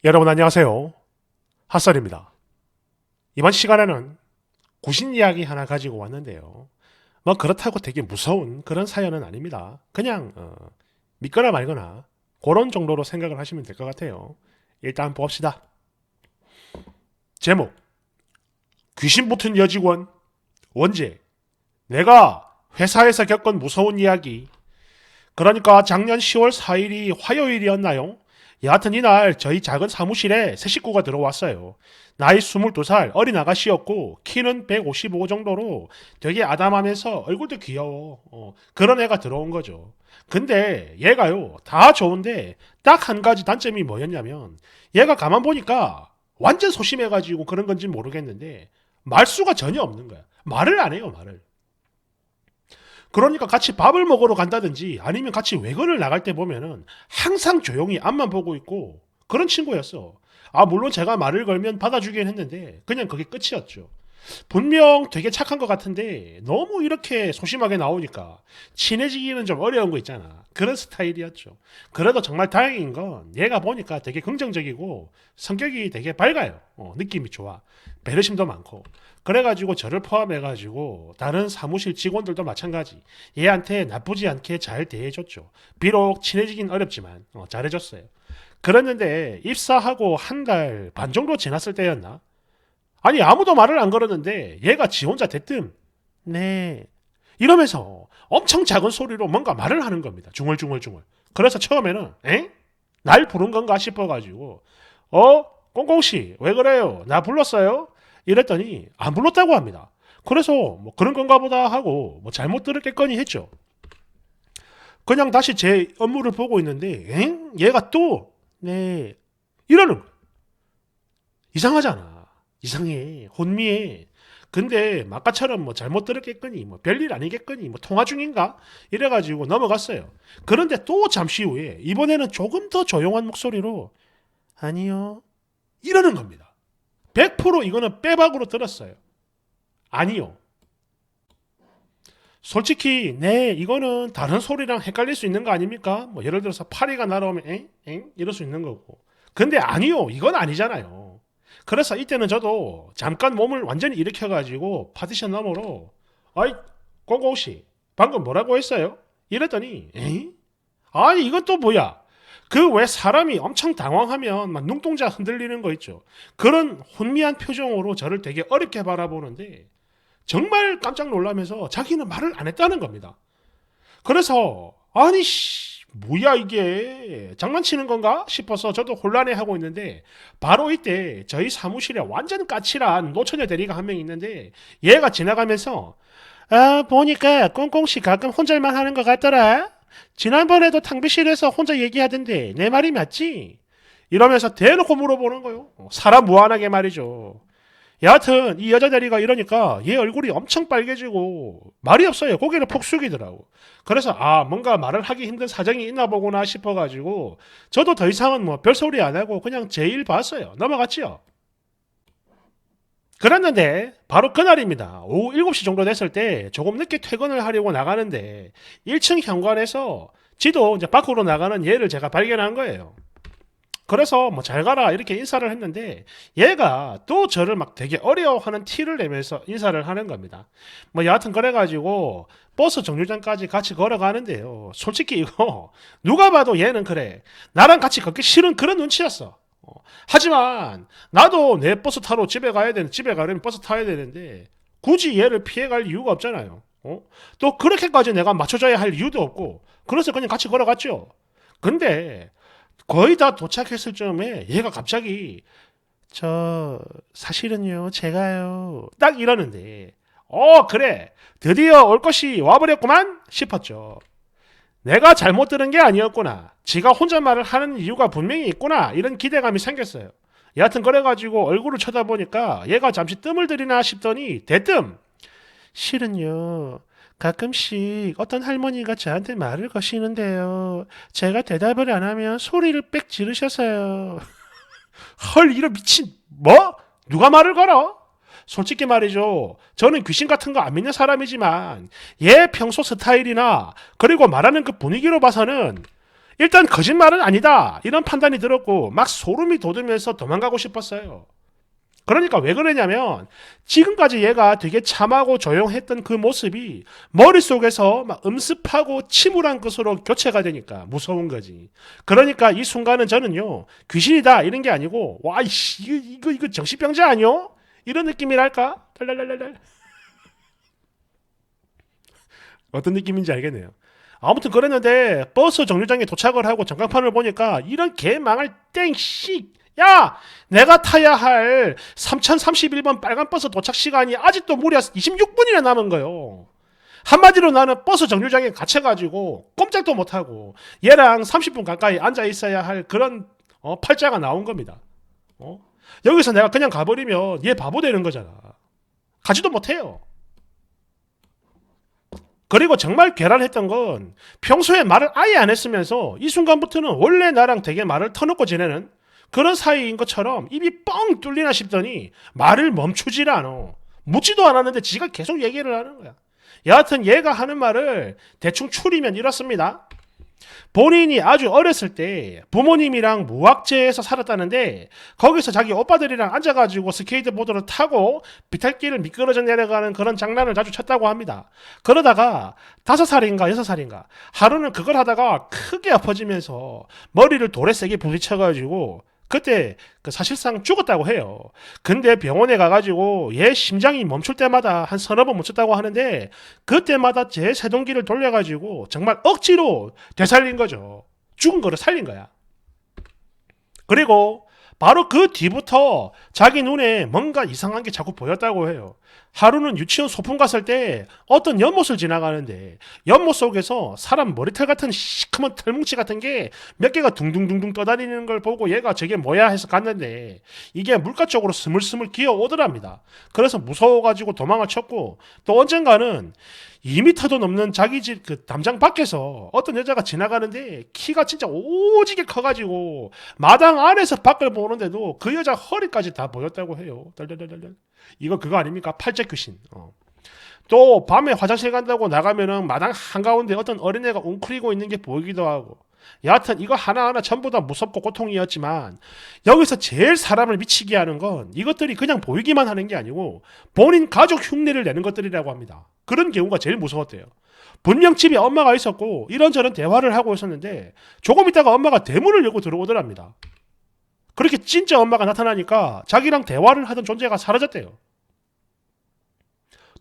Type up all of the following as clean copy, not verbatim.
여러분 안녕하세요. 핫설입니다. 이번 시간에는 구신 이야기 하나 가지고 왔는데요. 뭐 그렇다고 되게 무서운 그런 사연은 아닙니다. 그냥 믿거나 말거나 그런 정도로 생각을 하시면 될 것 같아요. 일단 봅시다. 제목 귀신 붙은 여직원 원제 내가 회사에서 겪은 무서운 이야기. 그러니까 작년 10월 4일이 화요일이었나요? 여하튼 이날 저희 작은 사무실에 새 식구가 들어왔어요. 나이 22살 어린 아가씨였고 키는 155 정도로 되게 아담하면서 얼굴도 귀여워. 그런 애가 들어온 거죠. 근데 얘가요 다 좋은데 딱 한 가지 단점이 뭐였냐면 얘가 가만 보니까 완전 소심해가지고 그런 건지 모르겠는데 말수가 전혀 없는 거야. 말을 안 해요 말을. 그러니까 같이 밥을 먹으러 간다든지 아니면 같이 외근을 나갈 때 보면은 항상 조용히 앞만 보고 있고 그런 친구였어. 아, 물론 제가 말을 걸면 받아주긴 했는데 그냥 그게 끝이었죠. 분명 되게 착한 것 같은데 너무 이렇게 소심하게 나오니까 친해지기는 좀 어려운 거 있잖아. 그런 스타일이었죠. 그래도 정말 다행인 건 얘가 보니까 되게 긍정적이고 성격이 되게 밝아요. 느낌이 좋아. 배려심도 많고. 그래가지고 저를 포함해가지고 다른 사무실 직원들도 마찬가지. 얘한테 나쁘지 않게 잘 대해줬죠. 비록 친해지긴 어렵지만 잘해줬어요. 그랬는데 입사하고 한 달 반 정도 지났을 때였나? 아니 아무도 말을 안 걸었는데 얘가 지 혼자 대뜸 네 이러면서 엄청 작은 소리로 뭔가 말을 하는 겁니다. 중얼중얼중얼. 그래서 처음에는 에? 날 부른 건가 싶어가지고 꽁꽁씨 왜 그래요? 나 불렀어요? 이랬더니 안 불렀다고 합니다. 그래서 뭐 그런 건가 보다 하고 뭐 잘못 들었겠거니 했죠. 그냥 다시 제 업무를 보고 있는데 엥? 얘가 또 네 이러는 거야. 이상하잖아. 이상해. 혼미해. 근데 아까처럼 뭐 잘못 들었겠거니 뭐 별일 아니겠거니 뭐 통화 중인가 이래가지고 넘어갔어요. 그런데 또 잠시 후에 이번에는 조금 더 조용한 목소리로 아니요 이러는 겁니다. 100% 이거는 빼박으로 들었어요. 아니요. 솔직히 네 이거는 다른 소리랑 헷갈릴 수 있는 거 아닙니까? 뭐 예를 들어서 파리가 날아오면 엥? 엥? 이럴 수 있는 거고. 근데 아니요 이건 아니잖아요. 그래서 이때는 저도 잠깐 몸을 완전히 일으켜가지고 파티션 너머로 아이 고고씨 방금 뭐라고 했어요? 이랬더니 에이? 아니 이건 또 뭐야? 그 왜 사람이 엄청 당황하면 막 눈동자 흔들리는 거 있죠. 그런 혼미한 표정으로 저를 되게 어렵게 바라보는데 정말 깜짝 놀라면서 자기는 말을 안 했다는 겁니다. 그래서 아니 뭐야 이게 장난치는 건가 싶어서 저도 혼란해하고 있는데 바로 이때 저희 사무실에 완전 까칠한 노처녀 대리가 한 명 있는데 얘가 지나가면서 아 보니까 꽁꽁씨 가끔 혼잣말 하는 것 같더라. 지난번에도 탕비실에서 혼자 얘기하던데 내 말이 맞지? 이러면서 대놓고 물어보는 거요. 사람 무한하게 말이죠. 여하튼 이 여자 대리가 이러니까 얘 얼굴이 엄청 빨개지고 말이 없어요. 고개를 푹 숙이더라고. 그래서 아 뭔가 말을 하기 힘든 사정이 있나 보구나 싶어가지고 저도 더 이상은 뭐 별소리 안 하고 그냥 제 일 봤어요. 넘어갔지요. 그랬는데 바로 그날입니다. 오후 7시 정도 됐을 때 조금 늦게 퇴근을 하려고 나가는데 1층 현관에서 지도 이제 밖으로 나가는 얘를 제가 발견한 거예요. 그래서 뭐 잘 가라 이렇게 인사를 했는데 얘가 또 저를 막 되게 어려워하는 티를 내면서 인사를 하는 겁니다. 뭐 여하튼 그래가지고 버스 정류장까지 같이 걸어가는데요. 솔직히 이거 누가 봐도 얘는 그래. 나랑 같이 걷기 싫은 그런 눈치였어. 하지만 나도 내 버스 타러 집에 가야 되는 집에 가려면 버스 타야 되는데 굳이 얘를 피해갈 이유가 없잖아요. 또 그렇게까지 내가 맞춰줘야 할 이유도 없고 그래서 그냥 같이 걸어갔죠. 근데 거의 다 도착했을 즈음에 얘가 갑자기 저 사실은요 제가요 딱 이러는데 그래 드디어 올 것이 와버렸구만 싶었죠. 내가 잘못 들은 게 아니었구나. 지가 혼잣말을 하는 이유가 분명히 있구나. 이런 기대감이 생겼어요. 여하튼 그래가지고 얼굴을 쳐다보니까 얘가 잠시 뜸을 들이나 싶더니 대뜸 실은요 가끔씩 어떤 할머니가 저한테 말을 거시는데요. 제가 대답을 안 하면 소리를 빽 지르셔서요. 헐 이런 미친 뭐? 누가 말을 걸어? 솔직히 말이죠. 저는 귀신 같은 거 안 믿는 사람이지만 얘 평소 스타일이나 그리고 말하는 그 분위기로 봐서는 일단 거짓말은 아니다 이런 판단이 들었고 막 소름이 돋으면서 도망가고 싶었어요. 그러니까 왜 그러냐면 지금까지 얘가 되게 참하고 조용했던 그 모습이 머릿속에서 막 음습하고 침울한 것으로 교체가 되니까 무서운 거지. 그러니까 이 순간은 저는요 귀신이다 이런 게 아니고 와이씨 이거 정신병자 아니요? 이런 느낌이랄까? 랄랄랄랄. 어떤 느낌인지 알겠네요. 아무튼 그랬는데 버스 정류장에 도착을 하고 전광판을 보니까 이런 개망할 땡씨 야 내가 타야 할 3031번 빨간 버스 도착 시간이 아직도 무려 26분이나 남은 거요. 한마디로 나는 버스 정류장에 갇혀가지고 꼼짝도 못하고 얘랑 30분 가까이 앉아 있어야 할 그런 팔자가 나온 겁니다. 어? 여기서 내가 그냥 가버리면 얘 바보 되는 거잖아. 가지도 못해요. 그리고 정말 괴랄했던 건 평소에 말을 아예 안 했으면서 이 순간부터는 원래 나랑 되게 말을 터놓고 지내는 그런 사이인 것처럼 입이 뻥 뚫리나 싶더니 말을 멈추질 않아. 묻지도 않았는데 지가 계속 얘기를 하는 거야. 여하튼 얘가 하는 말을 대충 추리면 이렇습니다. 본인이 아주 어렸을 때 부모님이랑 무학재에서 살았다는데 거기서 자기 오빠들이랑 앉아가지고 스케이트보드를 타고 비탈길을 미끄러져 내려가는 그런 장난을 자주 쳤다고 합니다. 그러다가 5살인가 6살인가 하루는 그걸 하다가 크게 아파지면서 머리를 돌에 세게 부딪혀가지고 그때 사실상 죽었다고 해요. 근데 병원에 가가지고 얘 심장이 멈출 때마다 한 서너 번 멈췄다고 하는데 그때마다 제 세동기를 돌려가지고 정말 억지로 되살린 거죠. 죽은 거를 살린 거야. 그리고 바로 그 뒤부터 자기 눈에 뭔가 이상한 게 자꾸 보였다고 해요. 하루는 유치원 소풍 갔을 때 어떤 연못을 지나가는데 연못 속에서 사람 머리털 같은 시커먼 털뭉치 같은 게 몇 개가 둥둥둥둥 떠다니는 걸 보고 얘가 저게 뭐야 해서 갔는데 이게 물가 쪽으로 스물스물 기어오더랍니다. 그래서 무서워가지고 도망을 쳤고 또 언젠가는 2m도 넘는 자기 집 그 담장 밖에서 어떤 여자가 지나가는데 키가 진짜 오지게 커가지고 마당 안에서 밖을 보는데도 그 여자 허리까지 다 보였다고 해요. 덜덜덜덜. 이거 그거 아닙니까? 팔째 귀신. 또 밤에 화장실 간다고 나가면은 마당 한가운데 어떤 어린애가 웅크리고 있는 게 보이기도 하고. 여하튼 이거 하나하나 전부 다 무섭고 고통이었지만 여기서 제일 사람을 미치게 하는 건 이것들이 그냥 보이기만 하는 게 아니고 본인 가족 흉내를 내는 것들이라고 합니다. 그런 경우가 제일 무서웠대요. 분명 집에 엄마가 있었고 이런저런 대화를 하고 있었는데 조금 있다가 엄마가 대문을 열고 들어오더랍니다. 그렇게 진짜 엄마가 나타나니까 자기랑 대화를 하던 존재가 사라졌대요.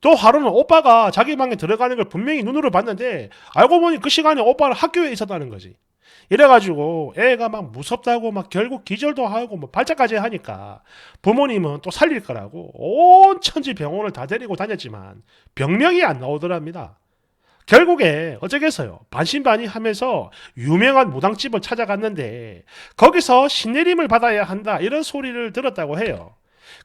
또 하루는 오빠가 자기 방에 들어가는 걸 분명히 눈으로 봤는데 알고 보니 그 시간에 오빠는 학교에 있었다는 거지. 이래가지고 애가 막 무섭다고 막 결국 기절도 하고 뭐 발작까지 하니까 부모님은 또 살릴 거라고 온 천지 병원을 다 데리고 다녔지만 병명이 안 나오더랍니다. 결국에 어쩌겠어요. 반신반의하면서 유명한 무당집을 찾아갔는데 거기서 신내림을 받아야 한다 이런 소리를 들었다고 해요.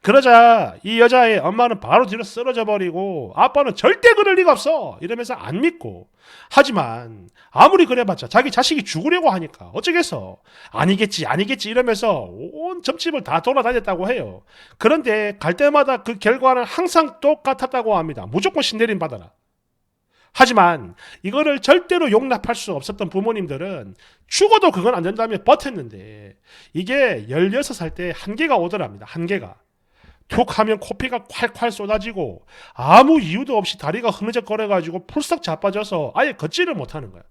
그러자 이 여자의 엄마는 바로 뒤로 쓰러져 버리고 아빠는 절대 그럴 리가 없어 이러면서 안 믿고 하지만 아무리 그래봤자 자기 자식이 죽으려고 하니까 어쩌겠어 아니겠지 아니겠지 이러면서 온 점집을 다 돌아다녔다고 해요. 그런데 갈 때마다 그 결과는 항상 똑같았다고 합니다. 무조건 신내림 받아라. 하지만 이거를 절대로 용납할 수 없었던 부모님들은 죽어도 그건 안 된다며 버텼는데 이게 16살 때 한계가 오더랍니다. 한계가. 툭 하면 코피가 콸콸 쏟아지고 아무 이유도 없이 다리가 흐느적거려가지고 풀썩 자빠져서 아예 걷지를 못하는 거야.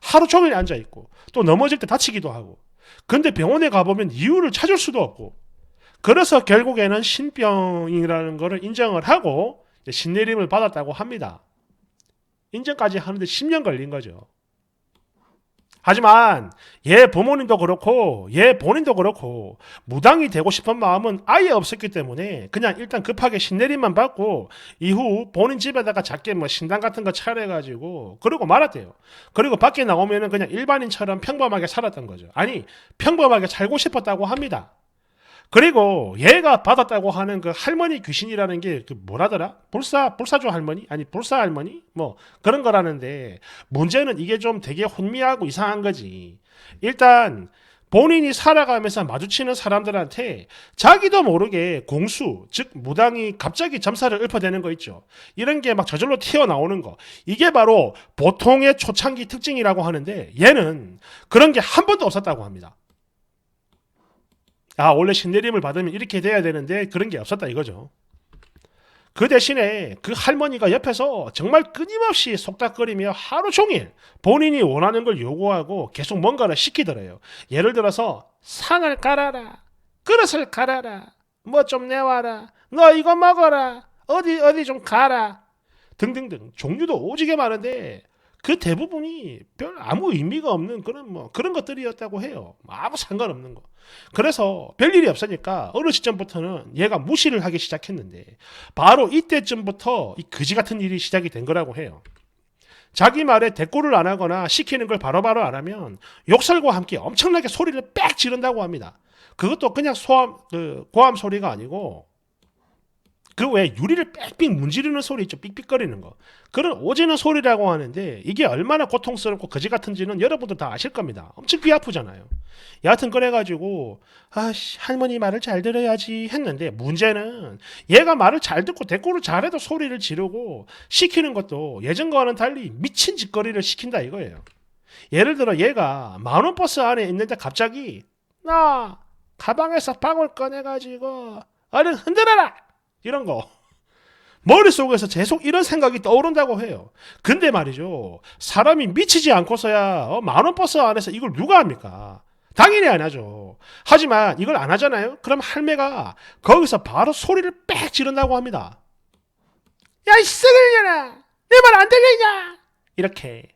하루 종일 앉아있고 또 넘어질 때 다치기도 하고. 근데 병원에 가보면 이유를 찾을 수도 없고. 그래서 결국에는 신병이라는 거를 인정을 하고 신내림을 받았다고 합니다. 인정까지 하는데 10년 걸린 거죠. 하지만 얘 부모님도 그렇고 얘 본인도 그렇고 무당이 되고 싶은 마음은 아예 없었기 때문에 그냥 일단 급하게 신내림만 받고 이후 본인 집에다가 작게 뭐 신당 같은 거 차려가지고 그러고 말았대요. 그리고 밖에 나오면은 그냥 일반인처럼 평범하게 살았던 거죠. 아니 평범하게 살고 싶었다고 합니다. 그리고 얘가 받았다고 하는 그 할머니 귀신이라는 게 그 뭐라더라? 불사조 할머니? 아니 불사 할머니? 뭐 그런 거라는데 문제는 이게 좀 되게 혼미하고 이상한 거지. 일단 본인이 살아가면서 마주치는 사람들한테 자기도 모르게 공수, 즉 무당이 갑자기 점사를 읊어대는 거 있죠. 이런 게 막 저절로 튀어나오는 거. 이게 바로 보통의 초창기 특징이라고 하는데 얘는 그런 게 한 번도 없었다고 합니다. 아, 원래 신내림을 받으면 이렇게 돼야 되는데 그런 게 없었다 이거죠. 그 대신에 그 할머니가 옆에서 정말 끊임없이 속닥거리며 하루 종일 본인이 원하는 걸 요구하고 계속 뭔가를 시키더래요. 예를 들어서 상을 갈아라, 그릇을 갈아라, 뭐 좀 내와라, 너 이거 먹어라, 어디 좀 가라 등등등 종류도 오지게 많은데 그 대부분이 별 아무 의미가 없는 그런 것들이었다고 해요. 아무 상관없는 거. 그래서 별일이 없으니까 어느 시점부터는 얘가 무시를 하기 시작했는데 바로 이때쯤부터 이 그지 같은 일이 시작이 된 거라고 해요. 자기 말에 대꾸를 안 하거나 시키는 걸 바로바로 안 하면 욕설과 함께 엄청나게 소리를 빽 지른다고 합니다. 그것도 그냥 고함 소리가 아니고 그 외에 유리를 빽빽 문지르는 소리 있죠. 삑삑거리는 거. 그런 오지는 소리라고 하는데 이게 얼마나 고통스럽고 거지 같은지는 여러분도 다 아실 겁니다. 엄청 귀 아프잖아요. 여하튼 그래가지고 아씨 할머니 말을 잘 들어야지 했는데 문제는 얘가 말을 잘 듣고 대꾸를 잘해도 소리를 지르고 시키는 것도 예전과는 달리 미친 짓거리를 시킨다 이거예요. 예를 들어 얘가 만원 버스 안에 있는데 갑자기 나 가방에서 빵을 꺼내가지고 얼른 흔들어라 이런 거 머릿속에서 계속 이런 생각이 떠오른다고 해요. 근데 말이죠. 사람이 미치지 않고서야 만원 버스 안에서 이걸 누가 합니까? 당연히 안 하죠. 하지만 이걸 안 하잖아요. 그럼 할매가 거기서 바로 소리를 빽 지른다고 합니다. 야 이 썩을려나 내 말 안 들리냐 이렇게.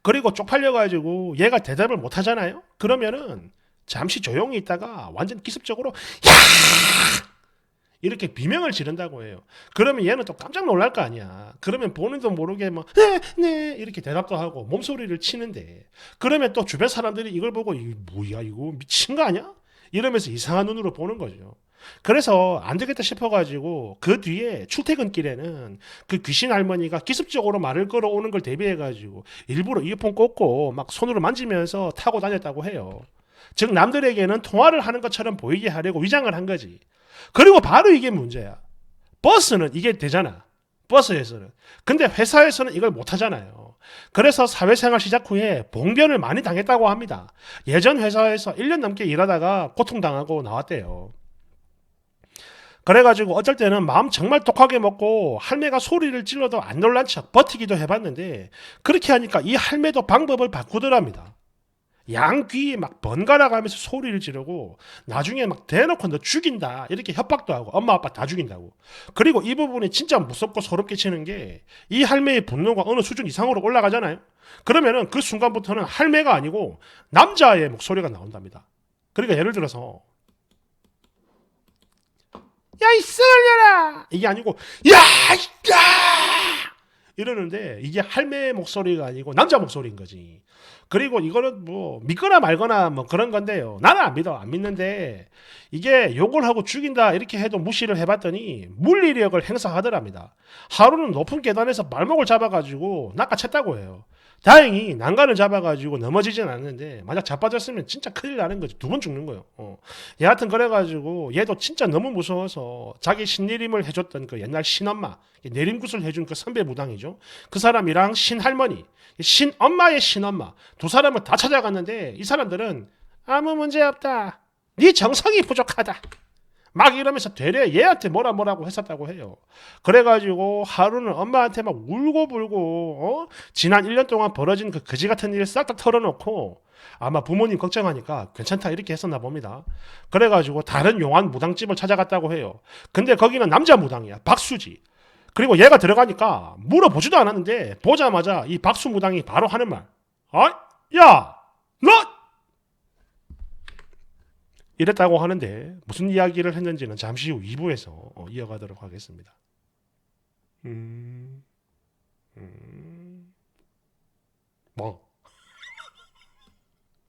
그리고 쪽팔려가지고 얘가 대답을 못 하잖아요. 그러면은 잠시 조용히 있다가 완전 기습적으로 야 이렇게 비명을 지른다고 해요. 그러면 얘는 또 깜짝 놀랄 거 아니야. 그러면 본인도 모르게 뭐, 네, 이렇게 대답도 하고 몸소리를 치는데, 그러면 또 주변 사람들이 이걸 보고, 이게 뭐야, 이거 미친 거 아니야? 이러면서 이상한 눈으로 보는 거죠. 그래서 안 되겠다 싶어가지고 그 뒤에 출퇴근길에는 그 귀신 할머니가 기습적으로 말을 걸어오는 걸 대비해가지고 일부러 이어폰 꽂고 막 손으로 만지면서 타고 다녔다고 해요. 즉 남들에게는 통화를 하는 것처럼 보이게 하려고 위장을 한 거지. 그리고 바로 이게 문제야. 버스는 이게 되잖아. 버스에서는. 근데 회사에서는 이걸 못 하잖아요. 그래서 사회생활 시작 후에 봉변을 많이 당했다고 합니다. 예전 회사에서 1년 넘게 일하다가 고통당하고 나왔대요. 그래가지고 어쩔 때는 마음 정말 독하게 먹고 할매가 소리를 질러도 안 놀란 척 버티기도 해봤는데 그렇게 하니까 이 할매도 방법을 바꾸더랍니다. 양귀에 막 번갈아 가면서 소리를 지르고 나중에 막 대놓고 너 죽인다 이렇게 협박도 하고 엄마 아빠 다 죽인다고. 그리고 이 부분이 진짜 무섭고 소름 끼치는 게 이 할매의 분노가 어느 수준 이상으로 올라가잖아요. 그러면은 그 순간부터는 할매가 아니고 남자의 목소리가 나온답니다. 그러니까 예를 들어서 야 이 썩을려라 이게 아니고 야 이러는데 이게 할매의 목소리가 아니고 남자 목소리인 거지. 그리고 이거는 뭐 믿거나 말거나 뭐 그런 건데요. 나는 안 믿어. 안 믿는데 이게 욕을 하고 죽인다 이렇게 해도 무시를 해봤더니 물리력을 행사하더랍니다. 하루는 높은 계단에서 발목을 잡아가지고 낚아챘다고 해요. 다행히 난간을 잡아가지고 넘어지진 않는데 만약 자빠졌으면 진짜 큰일 나는 거지. 두 번 죽는 거예요. 여하튼 그래가지고 얘도 진짜 너무 무서워서 자기 신내림을 해줬던 그 옛날 신엄마 내림굿을 해준 그 선배 무당이죠. 그 사람이랑 신할머니 신엄마의 신엄마 두 사람을 다 찾아갔는데 이 사람들은 아무 문제 없다. 네 정성이 부족하다. 막 이러면서 되레 얘한테 뭐라고 했었다고 해요. 그래가지고 하루는 엄마한테 막 울고불고 지난 1년 동안 벌어진 그 거지 같은 일을 싹 다 털어놓고 아마 부모님 걱정하니까 괜찮다 이렇게 했었나 봅니다. 그래가지고 다른 용한 무당집을 찾아갔다고 해요. 근데 거기는 남자 무당이야. 박수지. 그리고 얘가 들어가니까 물어보지도 않았는데 보자마자 이 박수 무당이 바로 하는 말. 야! 너! 이랬다고 하는데 무슨 이야기를 했는지는 잠시 후 2부에서 이어가도록 하겠습니다.